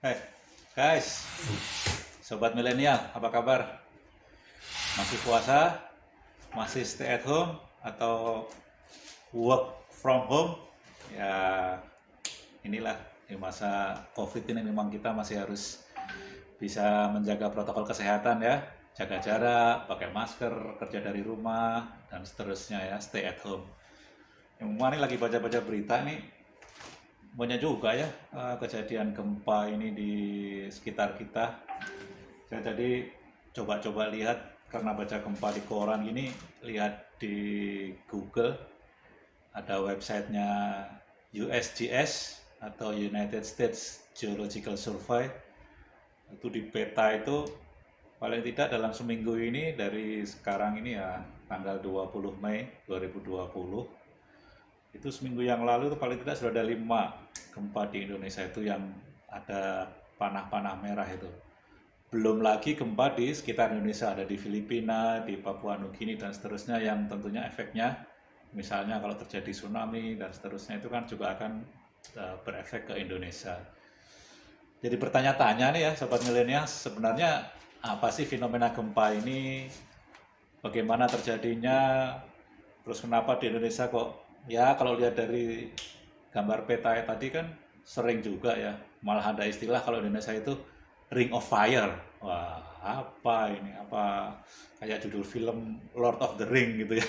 Hai guys, sobat milenial, apa kabar? Masih puasa? Masih stay at home? Atau work from home? Ya, inilah di masa COVID ini memang kita masih harus bisa menjaga protokol kesehatan ya. Jaga jarak, pakai masker, kerja dari rumah, dan seterusnya ya, stay at home. Yang kemarin lagi baca-baca berita nih, banyak juga ya kejadian gempa ini di sekitar kita. Saya tadi coba-coba lihat karena baca gempa di koran ini, lihat di Google ada websitenya USGS atau United States Geological Survey. Itu di peta itu paling tidak dalam seminggu ini dari sekarang ini ya tanggal 20 Mei 2020 itu seminggu yang lalu itu paling tidak sudah ada 5 gempa di Indonesia itu yang ada panah-panah merah itu. Belum lagi gempa di sekitar Indonesia, ada di Filipina, di Papua Nugini dan seterusnya yang tentunya efeknya misalnya kalau terjadi tsunami dan seterusnya itu kan juga akan berefek ke Indonesia. Jadi bertanya-tanya nih ya sobat milenial, sebenarnya apa sih fenomena gempa ini? Bagaimana terjadinya? Terus kenapa di Indonesia kok ya kalau lihat dari gambar peta tadi kan sering juga ya, malah ada istilah kalau Indonesia itu Ring of Fire. Wah, apa ini? Apa kayak judul film Lord of the Ring gitu ya.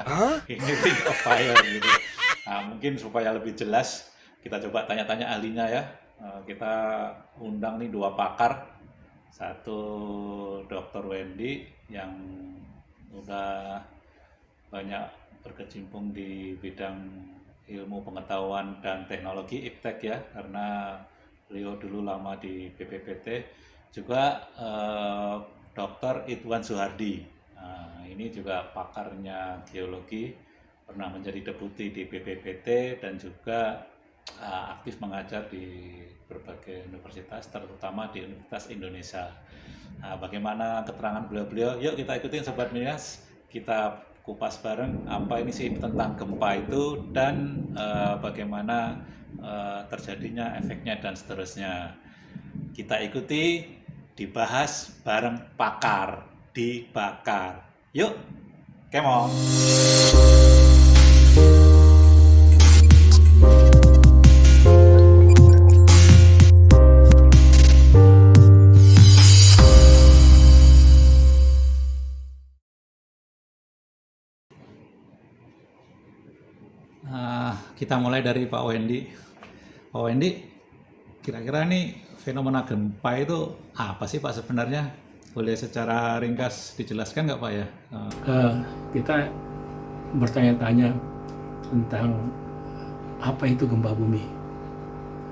Hah? Ini Ring of Fire gitu. Nah, mungkin supaya lebih jelas kita coba tanya-tanya ahlinya ya. Kita undang nih 2 pakar. Satu Dr. Wendy yang udah banyak berkecimpung di bidang ilmu pengetahuan dan teknologi IPTEK ya, karena beliau dulu lama di BPPT. Juga Dr. Idwan Suhardi. Nah, ini juga pakarnya geologi, pernah menjadi deputi di BPPT dan juga aktif mengajar di berbagai universitas, terutama di Universitas Indonesia. Nah, bagaimana keterangan beliau-beliau? Yuk kita ikutin Sobat Minas, kita kupas bareng apa ini sih tentang gempa itu dan bagaimana terjadinya efeknya dan seterusnya. Kita ikuti, dibahas bareng pakar, dibakar. Yuk, come on. Kita mulai dari Pak Wendy. Pak Wendy, kira-kira nih fenomena gempa itu apa sih Pak sebenarnya? Boleh secara ringkas dijelaskan nggak Pak ya? Kita bertanya-tanya tentang apa itu gempa bumi.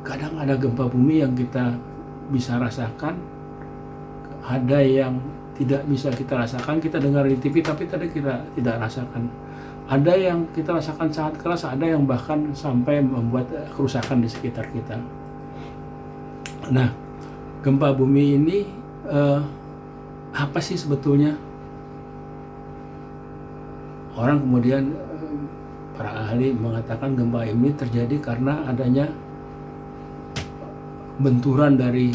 Kadang ada gempa bumi yang kita bisa rasakan, ada yang tidak bisa kita rasakan, kita dengar di TV tapi tadi kita tidak rasakan. Ada yang kita rasakan sangat keras, ada yang bahkan sampai membuat kerusakan di sekitar kita. Nah, gempa bumi ini apa sih sebetulnya? Orang kemudian para ahli mengatakan gempa ini terjadi karena adanya benturan dari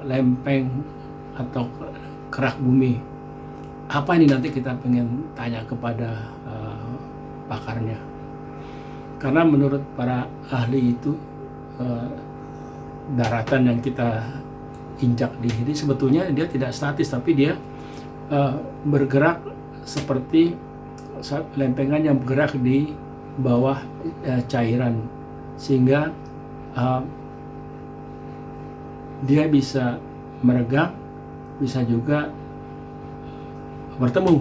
lempeng atau kerak bumi. Apa ini nanti kita pengen tanya kepada pakarnya. Karena menurut para ahli itu daratan yang kita injak di sini sebetulnya dia tidak statis, tapi dia bergerak seperti lempengan yang bergerak di bawah cairan, sehingga dia bisa meregang, bisa juga bertemu.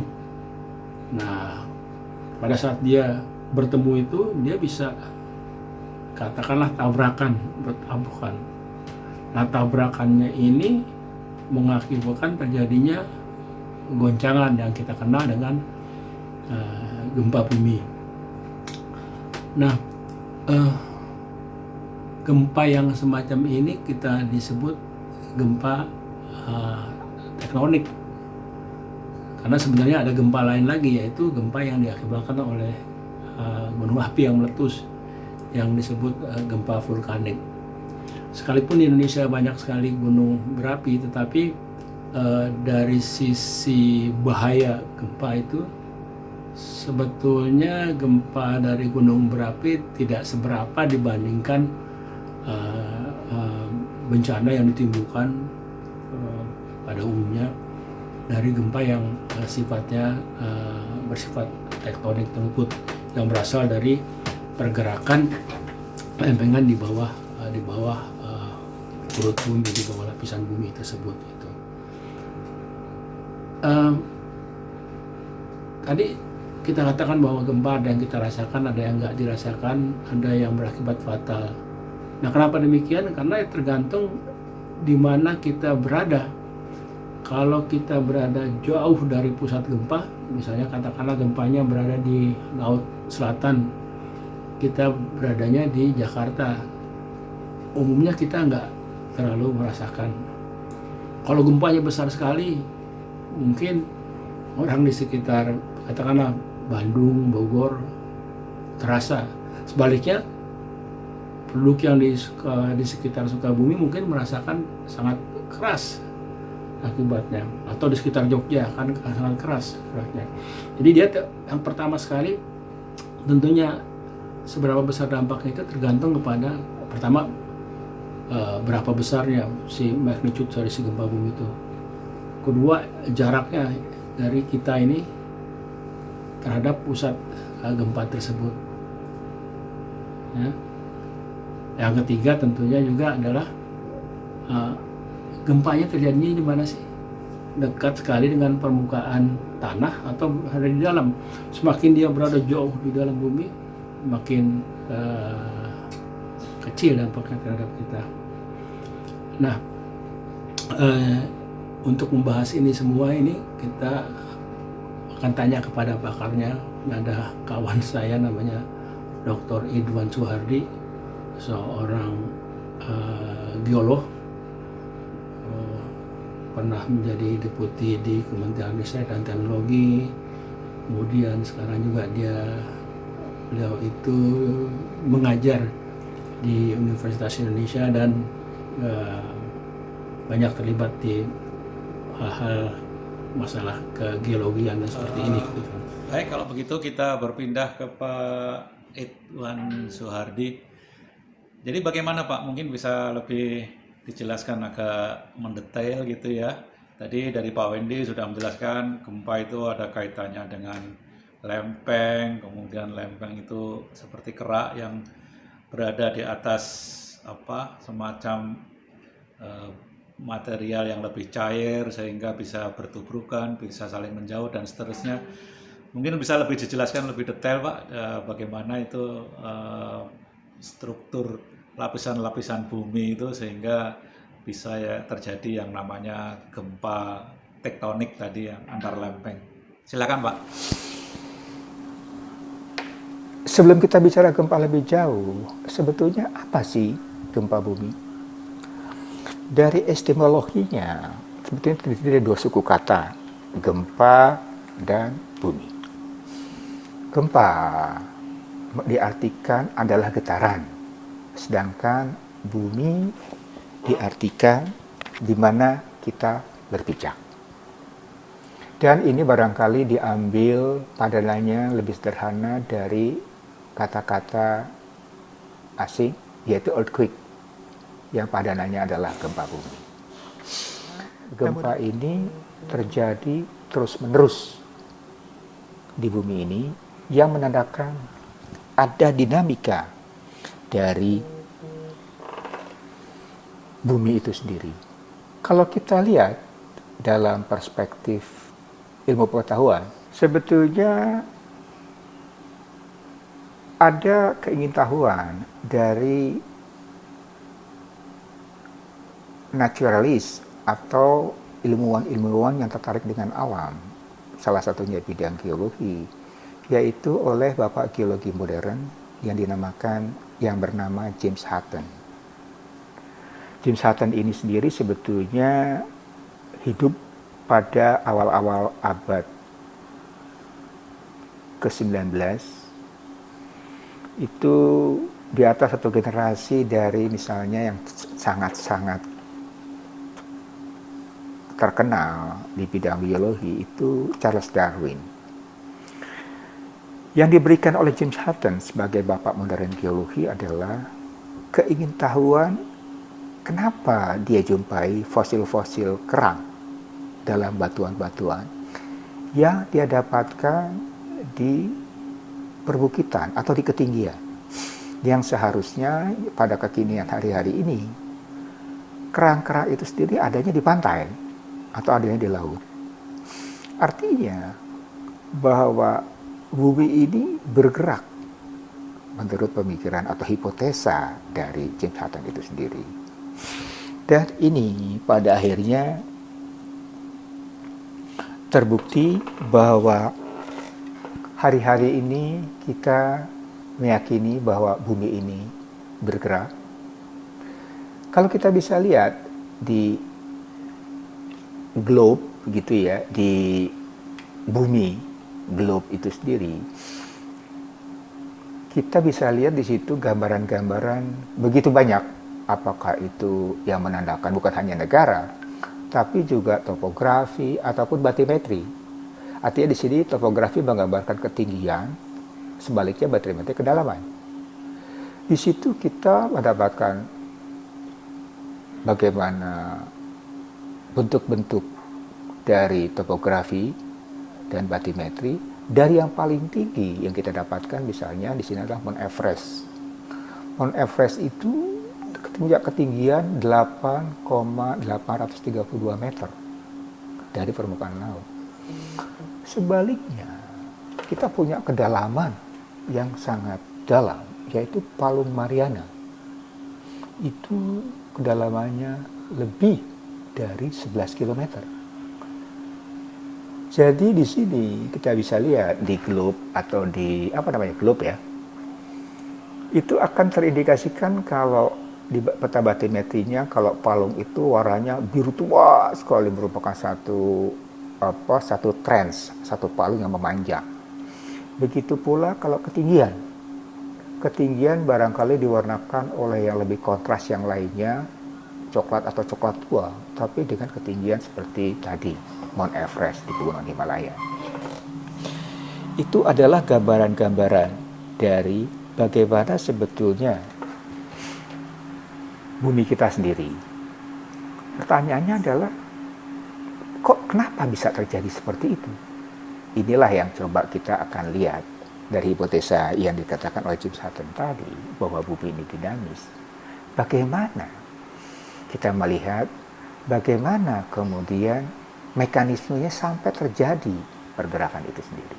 Nah, pada saat dia bertemu itu dia bisa katakanlah tabrakan, bertabrakan. Nah, tabrakannya ini mengakibatkan terjadinya goncangan yang kita kenal dengan gempa bumi. Nah, gempa yang semacam ini kita disebut gempa tektonik. Karena sebenarnya ada gempa lain lagi, yaitu gempa yang diakibatkan oleh gunung api yang meletus, yang disebut gempa vulkanik. sekalipun di Indonesia banyak sekali gunung berapi, tetapi dari sisi bahaya gempa itu sebetulnya gempa dari gunung berapi tidak seberapa dibandingkan bencana yang ditimbulkan pada umumnya dari gempa yang sifatnya bersifat tektonik tersebut, yang berasal dari pergerakan lempengan di bawah perut bumi, di bawah lapisan bumi tersebut. Gitu. Tadi kita katakan bahwa gempa ada yang kita rasakan, ada yang nggak dirasakan, ada yang berakibat fatal. Nah, kenapa demikian? Karena tergantung di mana kita berada. Kalau kita berada jauh dari pusat gempa, misalnya katakanlah gempanya berada di Laut Selatan, kita beradanya di Jakarta, umumnya kita nggak terlalu merasakan. Kalau gempanya besar sekali, mungkin orang di sekitar katakanlah Bandung, Bogor terasa. Sebaliknya, penduduk yang di sekitar Sukabumi mungkin merasakan sangat keras akibatnya, atau di sekitar Jogja kan sangat keras akibatnya. Jadi dia yang pertama sekali tentunya seberapa besar dampaknya itu tergantung kepada pertama berapa besarnya si magnitude dari si gempa bumi itu. Kedua, jaraknya dari kita ini terhadap pusat gempa tersebut. Ya. Yang ketiga tentunya juga adalah gempanya terjadinya di mana sih? Dekat sekali dengan permukaan tanah atau ada di dalam. Semakin dia berada jauh di dalam bumi, makin kecil dampaknya terhadap kita. Nah, untuk membahas ini semua ini kita akan tanya kepada pakarnya. Ada kawan saya namanya Dr. Idwan Suhardi, seorang geolog, pernah menjadi deputi di Kementerian Riset dan Teknologi, kemudian sekarang juga beliau itu mengajar di Universitas Indonesia dan banyak terlibat di hal-hal masalah kegeologian dan seperti ini. Baik, kalau begitu kita berpindah ke Pak Idwan Suhardi. Jadi bagaimana Pak? Mungkin bisa lebih dijelaskan agak mendetail gitu ya. Tadi dari Pak Wendy sudah menjelaskan gempa itu ada kaitannya dengan lempeng, kemudian lempeng itu seperti kerak yang berada di atas semacam material yang lebih cair sehingga bisa bertubrukan, bisa saling menjauh dan seterusnya. Mungkin bisa lebih dijelaskan lebih detail Pak, bagaimana itu struktur lapisan-lapisan bumi itu sehingga bisa ya terjadi yang namanya gempa tektonik tadi yang antar lempeng. Silakan Pak. Sebelum kita bicara gempa lebih jauh, sebetulnya apa sih gempa bumi? Dari etimologinya, sebetulnya terdiri dari dua suku kata, gempa dan bumi. Gempa diartikan adalah getaran, sedangkan bumi diartikan di mana kita berpijak. Dan ini barangkali diambil padanannya lebih sederhana dari kata-kata asing, yaitu earthquake, yang padanannya adalah gempa bumi. Gempa ini terjadi terus-menerus di bumi ini yang menandakan ada dinamika dari bumi itu sendiri. Kalau kita lihat dalam perspektif ilmu pengetahuan, sebetulnya ada keingintahuan dari naturalis atau ilmuwan-ilmuwan yang tertarik dengan alam, salah satunya bidang geologi, yaitu oleh Bapak Geologi Modern yang bernama James Hutton. James Hutton ini sendiri sebetulnya hidup pada awal-awal abad ke-19. Itu di atas satu generasi dari misalnya yang sangat-sangat terkenal di bidang biologi itu Charles Darwin. Yang diberikan oleh James Hutton sebagai bapak modern geologi adalah keingintahuan kenapa dia jumpai fosil-fosil kerang dalam batuan-batuan yang dia dapatkan di perbukitan atau di ketinggian, yang seharusnya pada kekinian hari-hari ini kerang-kerang itu sendiri adanya di pantai atau adanya di laut. Artinya bahwa bumi ini bergerak menurut pemikiran atau hipotesa dari James Hutton itu sendiri. Dan ini pada akhirnya terbukti bahwa hari-hari ini kita meyakini bahwa bumi ini bergerak. Kalau kita bisa lihat di globe gitu ya, di bumi globe itu sendiri, kita bisa lihat di situ gambaran-gambaran begitu banyak. Apakah itu yang menandakan bukan hanya negara, tapi juga topografi ataupun batimetri. Artinya di sini topografi menggambarkan ketinggian, sebaliknya batimetri kedalaman. Di situ kita mendapatkan bagaimana bentuk-bentuk dari topografi dan batimetri dari yang paling tinggi yang kita dapatkan misalnya di sini adalah Mount Everest. Mount Everest itu punya ketinggian 8,832 meter dari permukaan laut. Sebaliknya, kita punya kedalaman yang sangat dalam, yaitu Palung Mariana. Itu kedalamannya lebih dari 11 km. Jadi di sini kita bisa lihat di globe atau di globe ya, itu akan terindikasikan kalau di peta batimetrinya kalau palung itu warnanya biru tua sekali, merupakan satu trans, satu palung yang memanjang. Begitu pula kalau ketinggian barangkali diwarnakan oleh yang lebih kontras yang lainnya, coklat atau coklat tua, tapi dengan ketinggian seperti tadi Mount Everest di Pegunungan Himalaya. Itu adalah gambaran-gambaran dari bagaimana sebetulnya bumi kita sendiri. Pertanyaannya adalah, kenapa bisa terjadi seperti itu? Inilah yang coba kita akan lihat dari hipotesa yang dikatakan oleh James Hutton tadi, bahwa bumi ini dinamis. Bagaimana kita melihat bagaimana kemudian mekanismenya sampai terjadi pergerakan itu sendiri.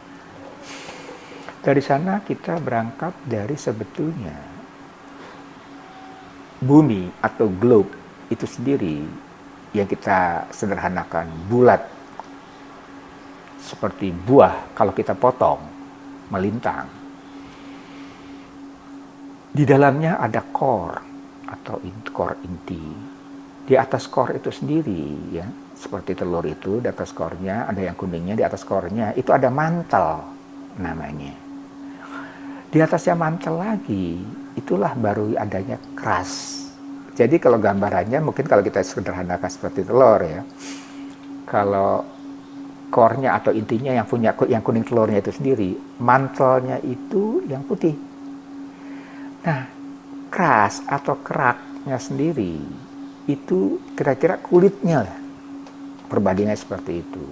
Dari sana kita berangkat dari sebetulnya bumi atau globe itu sendiri yang kita sederhanakan bulat seperti buah kalau kita potong melintang. Di dalamnya ada core atau core inti. Di atas core itu sendiri ya, seperti telur itu, di atas core-nya ada yang kuningnya, di atas core-nya itu ada mantel namanya. Di atasnya mantel lagi, itulah baru adanya crust. Jadi kalau gambarannya mungkin kalau kita sederhanakan seperti telur ya, kalau core-nya atau intinya yang kuning telurnya itu sendiri, mantelnya itu yang putih. Nah, crust atau keraknya sendiri itu kira-kira kulitnya, perbandingannya seperti itu.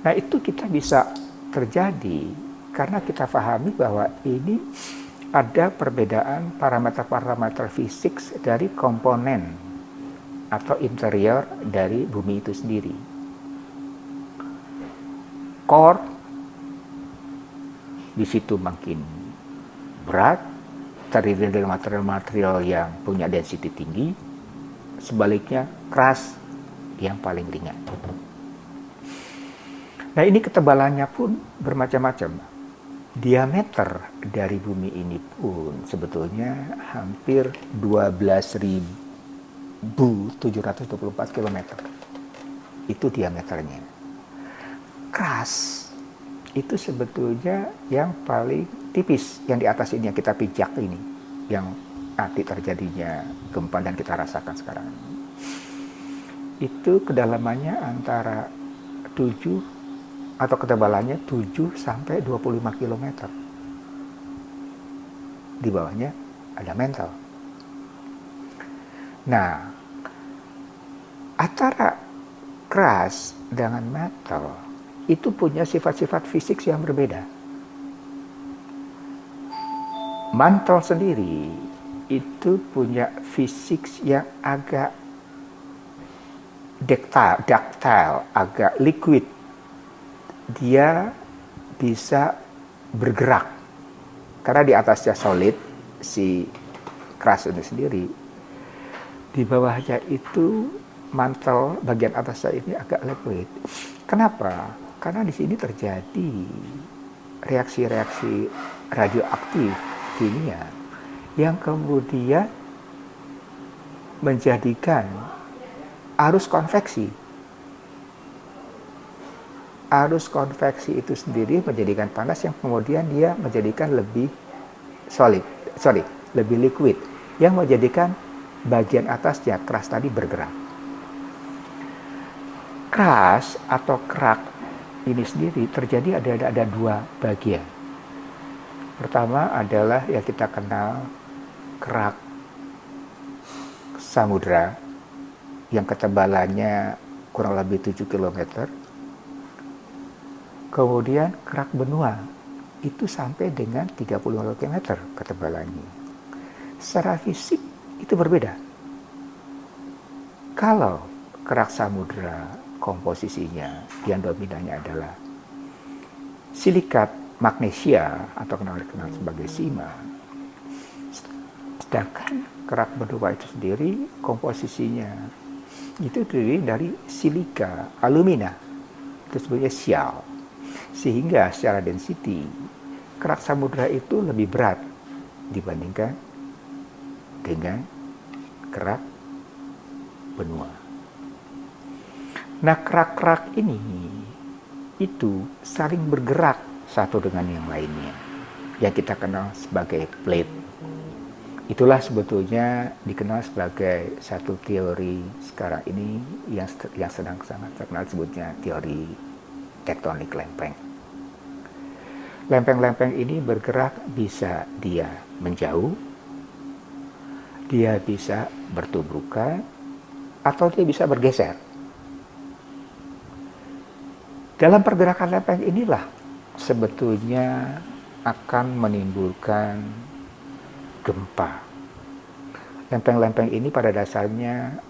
Nah, itu kita bisa terjadi karena kita pahami bahwa ini ada perbedaan parameter-parameter fisik dari komponen atau interior dari bumi itu sendiri. Core di situ makin berat, terdiri dari material-material yang punya density tinggi, sebaliknya crust yang paling ringan. Nah, ini ketebalannya pun bermacam-macam. Diameter dari bumi ini pun sebetulnya hampir 12.724 km. Itu diameternya. Crust itu sebetulnya yang paling tipis, yang di atas ini yang kita pijak ini. yang nanti terjadinya gempa dan kita rasakan sekarang, itu kedalamannya antara 7 atau ketebalannya 7 sampai 25 km. Di bawahnya ada mantle. Nah, antara crust dengan mantle itu punya sifat-sifat fisik yang berbeda. Mantle sendiri itu punya fisik yang agak ductile, agak liquid. Dia bisa bergerak karena di atasnya solid, si crust itu sendiri. Di bawahnya itu mantel bagian atasnya ini agak liquid. Kenapa? Karena di sini terjadi reaksi-reaksi radioaktif kimia yang kemudian menjadikan arus konveksi. Arus konveksi itu sendiri menjadikan panas yang kemudian dia menjadikan lebih lebih liquid, yang menjadikan bagian atasnya crust tadi bergerak. Crust atau crack ini sendiri terjadi ada dua bagian. Pertama adalah yang kita kenal crack samudra yang ketebalannya kurang lebih 7 km. Kemudian kerak benua itu sampai dengan 35 km ketebalannya. Secara fisik itu berbeda. Kalau kerak samudra komposisinya yang dominannya adalah silikat magnesia atau dikenal sebagai sima. Sedangkan kerak benua itu sendiri komposisinya itu terdiri dari silika, alumina, itu sebenarnya sial. Sehingga secara density kerak samudra itu lebih berat dibandingkan dengan kerak benua. Nah, kerak-kerak ini itu saling bergerak satu dengan yang lainnya, yang kita kenal sebagai plate. Itulah sebetulnya dikenal sebagai satu teori sekarang ini yang sedang sangat terkenal, sebutnya teori tektonik lempeng. Lempeng-lempeng ini bergerak, bisa dia menjauh, dia bisa bertubrukan, atau dia bisa bergeser. Dalam pergerakan lempeng inilah sebetulnya akan menimbulkan gempa. Lempeng-lempeng ini pada dasarnya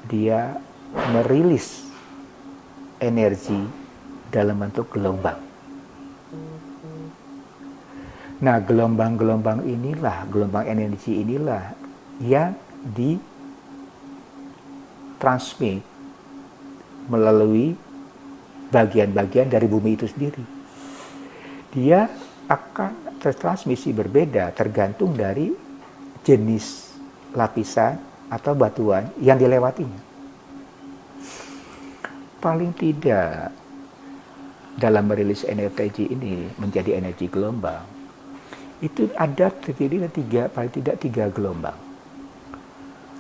dia merilis energi dalam bentuk gelombang. Nah, gelombang-gelombang inilah, gelombang energi inilah yang ditransmit melalui bagian-bagian dari bumi itu sendiri. Dia akan tertransmisi berbeda tergantung dari jenis lapisan atau batuan yang dilewatinya. Paling tidak dalam merilis energi ini menjadi energi gelombang, itu ada terdiri dari paling tidak tiga gelombang.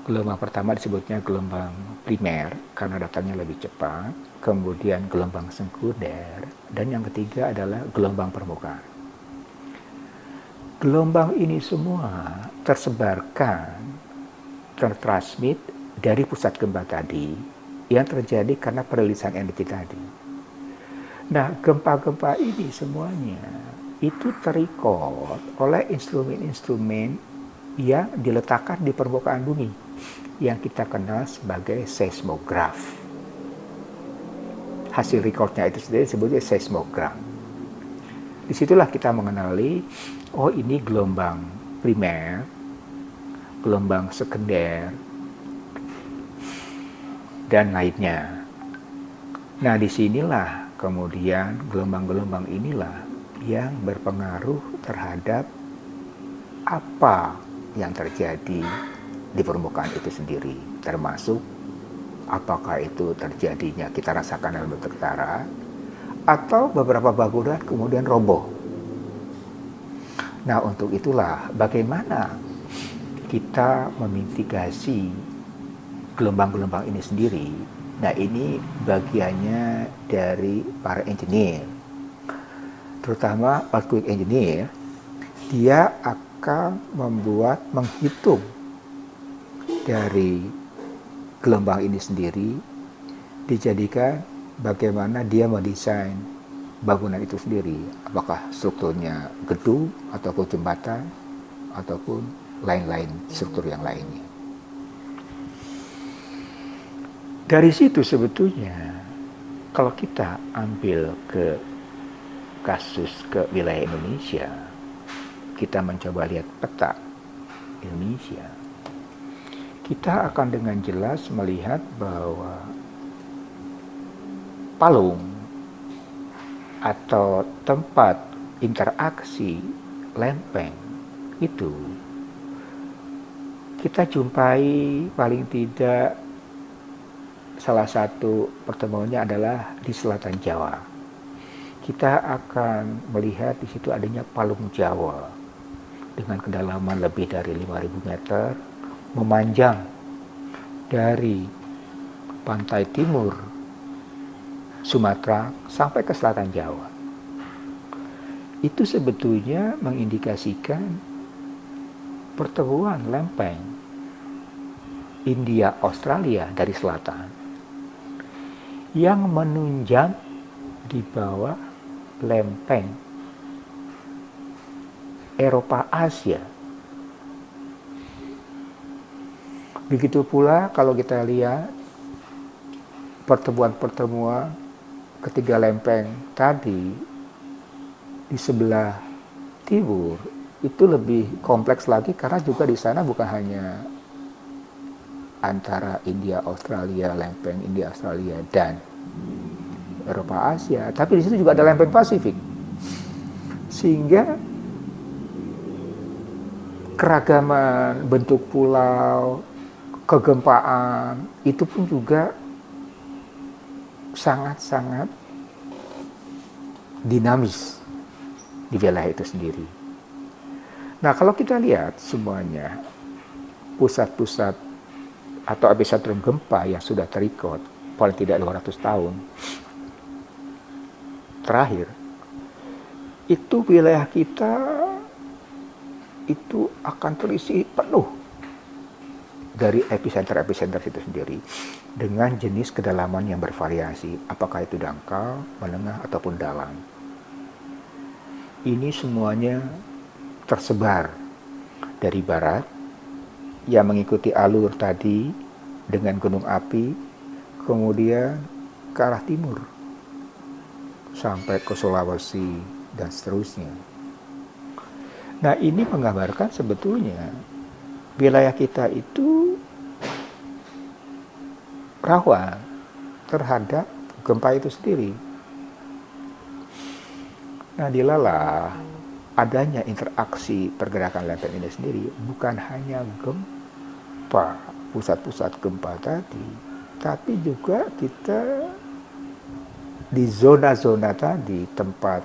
Gelombang pertama disebutnya gelombang primer karena datangnya lebih cepat, kemudian gelombang sekunder, dan yang ketiga adalah gelombang permukaan. Gelombang ini semua tertransmit dari pusat gempa tadi yang terjadi karena perilisan energi tadi. Nah, gempa-gempa ini semuanya itu terekod oleh instrumen-instrumen yang diletakkan di permukaan bumi yang kita kenal sebagai seismograf. Hasil recordnya itu sendiri disebutnya seismograf. Disitulah kita mengenali, oh ini gelombang primer, gelombang sekunder, dan lainnya. Nah, disinilah kemudian gelombang-gelombang inilah yang berpengaruh terhadap apa yang terjadi di permukaan itu sendiri, termasuk apakah itu terjadinya kita rasakan dalam bentuk tanah atau beberapa bangunan kemudian roboh. Nah, untuk itulah bagaimana kita memitigasi gelombang-gelombang ini sendiri. Nah, ini bagiannya dari para engineer, terutama earthquake engineer. Dia akan menghitung dari gelombang ini sendiri, dijadikan bagaimana dia mendesain bangunan itu sendiri, apakah strukturnya gedung ataupun jembatan ataupun lain-lain struktur yang lainnya. Dari situ sebetulnya kalau kita ambil ke kasus ke wilayah Indonesia, kita mencoba lihat peta Indonesia, kita akan dengan jelas melihat bahwa palung atau tempat interaksi lempeng itu kita jumpai paling tidak salah satu pertemuannya adalah di selatan Jawa. Kita akan melihat di situ adanya palung Jawa dengan kedalaman lebih dari 5.000 meter, memanjang dari pantai timur Sumatera sampai ke selatan Jawa. Itu sebetulnya mengindikasikan pertemuan lempeng India Australia dari selatan yang menunjang di bawah lempeng Eropa Asia. Begitu pula kalau kita lihat pertemuan-pertemuan ketiga lempeng tadi di sebelah timur itu lebih kompleks lagi, karena juga di sana bukan hanya antara India Australia, lempeng India Australia dan Eropa Asia, tapi di situ juga ada lempeng Pasifik, sehingga keragaman bentuk pulau, kegempaan itu pun juga sangat-sangat dinamis di wilayah itu sendiri. Nah, kalau kita lihat semuanya, pusat-pusat atau epicentrum gempa yang sudah terikut paling tidak 200 tahun terakhir, itu wilayah kita itu akan terisi penuh dari epicenter itu sendiri dengan jenis kedalaman yang bervariasi, apakah itu dangkal, menengah, ataupun dalam. Ini semuanya tersebar dari barat yang mengikuti alur tadi dengan gunung api, kemudian ke arah timur sampai ke Sulawesi dan seterusnya. Nah, ini menggambarkan sebetulnya wilayah kita itu rawan terhadap gempa itu sendiri. Nah, dilalah adanya interaksi pergerakan lempeng ini sendiri bukan hanya gempa, pusat-pusat gempa tadi, tapi juga kita di zona-zona tadi, tempat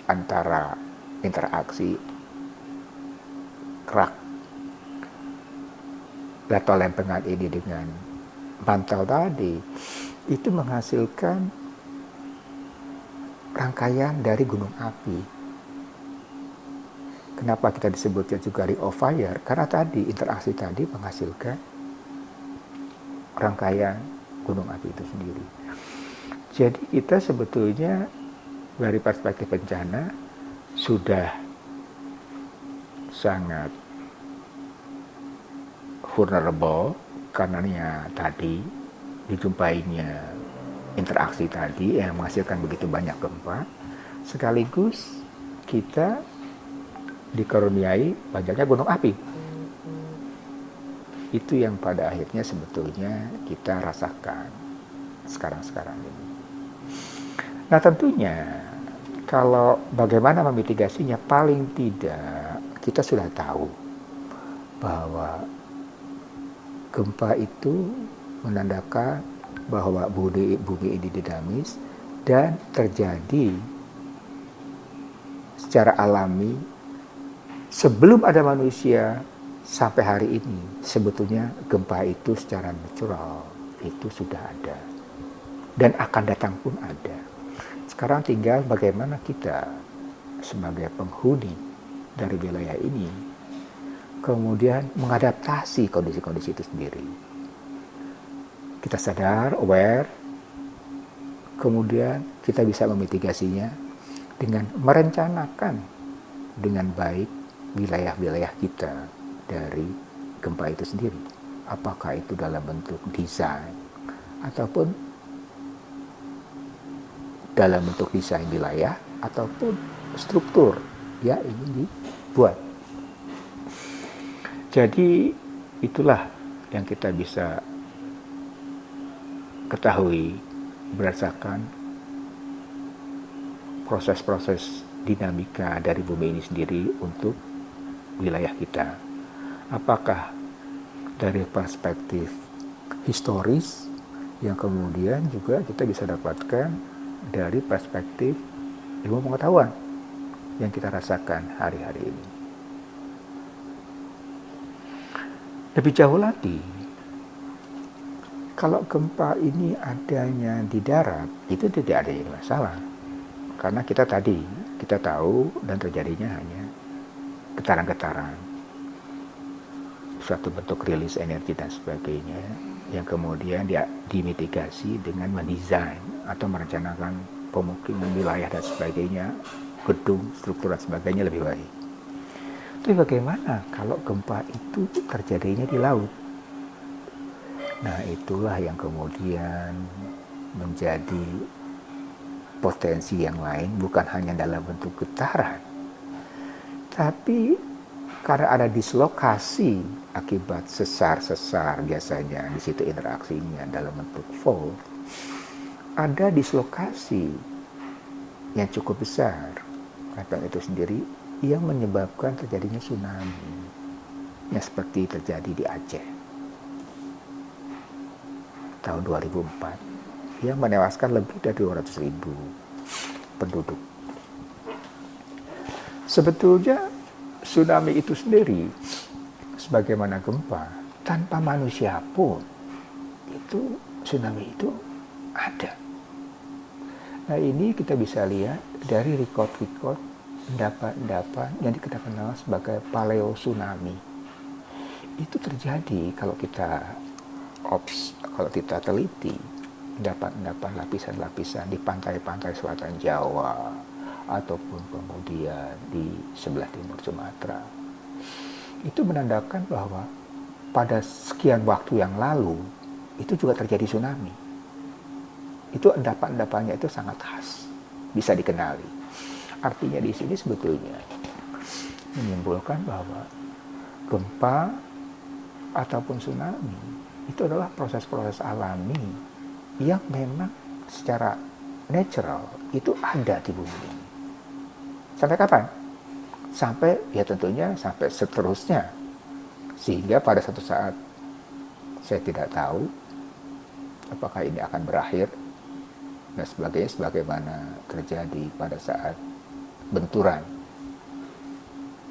antara interaksi kerak level lempengan ini dengan mantel tadi, itu menghasilkan rangkaian dari gunung api. Kenapa kita disebutnya juga ring of fire? Karena tadi interaksi tadi menghasilkan rangkaian gunung api itu sendiri. Jadi kita sebetulnya dari perspektif bencana sudah sangat vulnerable karena tadi dijumpainya interaksi tadi yang menghasilkan begitu banyak gempa, sekaligus kita dikaruniai banyaknya gunung api. Itu yang pada akhirnya sebetulnya kita rasakan sekarang-sekarang ini. Nah, tentunya kalau bagaimana memitigasinya, paling tidak kita sudah tahu bahwa gempa itu menandakan bahwa bumi ini dinamis dan terjadi secara alami sebelum ada manusia sampai hari ini sebetulnya gempa itu secara natural itu sudah ada dan akan datang pun ada. Sekarang tinggal bagaimana kita sebagai penghuni dari wilayah ini kemudian mengadaptasi kondisi-kondisi itu sendiri. Kita sadar, aware, kemudian kita bisa memitigasinya dengan merencanakan dengan baik wilayah-wilayah kita dari gempa itu sendiri. Apakah itu dalam bentuk desain ataupun dalam bentuk desain wilayah ataupun struktur ya ini dibuat. Jadi itulah yang kita bisa ketahui berdasarkan proses-proses dinamika dari bumi ini sendiri untuk wilayah kita. Apakah dari perspektif historis yang kemudian juga kita bisa dapatkan dari perspektif ilmu pengetahuan yang kita rasakan hari-hari ini. Lebih jauh lagi, kalau gempa ini adanya di darat, itu tidak ada yang masalah. Karena kita tahu dan terjadinya hanya getaran-getaran. Suatu bentuk rilis energi dan sebagainya, yang kemudian dimitigasi dengan mendesain atau merencanakan pemukiman wilayah dan sebagainya, gedung, struktur dan sebagainya lebih baik. Tapi bagaimana kalau gempa itu terjadinya di laut? Nah, itulah yang kemudian menjadi potensi yang lain, bukan hanya dalam bentuk getaran, tapi karena ada dislokasi akibat sesar-sesar biasanya di situ interaksinya dalam bentuk fault, ada dislokasi yang cukup besar karena itu sendiri yang menyebabkan terjadinya tsunami yang seperti terjadi di Aceh tahun 2004 yang menewaskan lebih dari 200.000 penduduk. Sebetulnya tsunami itu sendiri sebagaimana gempa, tanpa manusia pun itu tsunami itu ada. Nah, ini kita bisa lihat dari record endapan-endapan yang kita kenal sebagai paleo tsunami. Itu terjadi kalau kita teliti endapan-endapan lapisan-lapisan di pantai-pantai selatan Jawa ataupun kemudian di sebelah timur Sumatera. Itu menandakan bahwa pada sekian waktu yang lalu itu juga terjadi tsunami. Itu endapan-endapannya itu sangat khas, bisa dikenali. Artinya di sini sebetulnya menyimpulkan bahwa gempa ataupun tsunami itu adalah proses-proses alami yang memang secara natural itu ada di bumi ini. Sampai kapan? Sampai ya tentunya sampai seterusnya. Sehingga pada satu saat saya tidak tahu apakah ini akan berakhir dan sebagainya sebagaimana terjadi pada saat benturan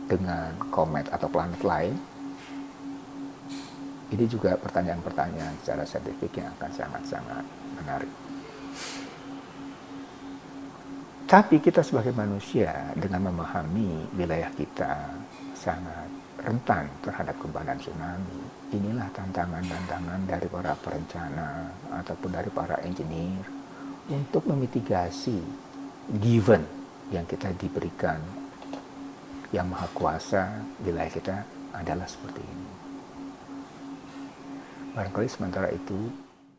dengan komet atau planet lain. Ini juga pertanyaan-pertanyaan secara saintifik yang akan sangat-sangat menarik. Tapi kita sebagai manusia dengan memahami wilayah kita sangat rentan terhadap gempa dan tsunami. Inilah tantangan-tantangan dari para perencana ataupun dari para engineer untuk memitigasi given yang kita diberikan yang maha kuasa wilayah kita adalah seperti ini. Barangkali sementara itu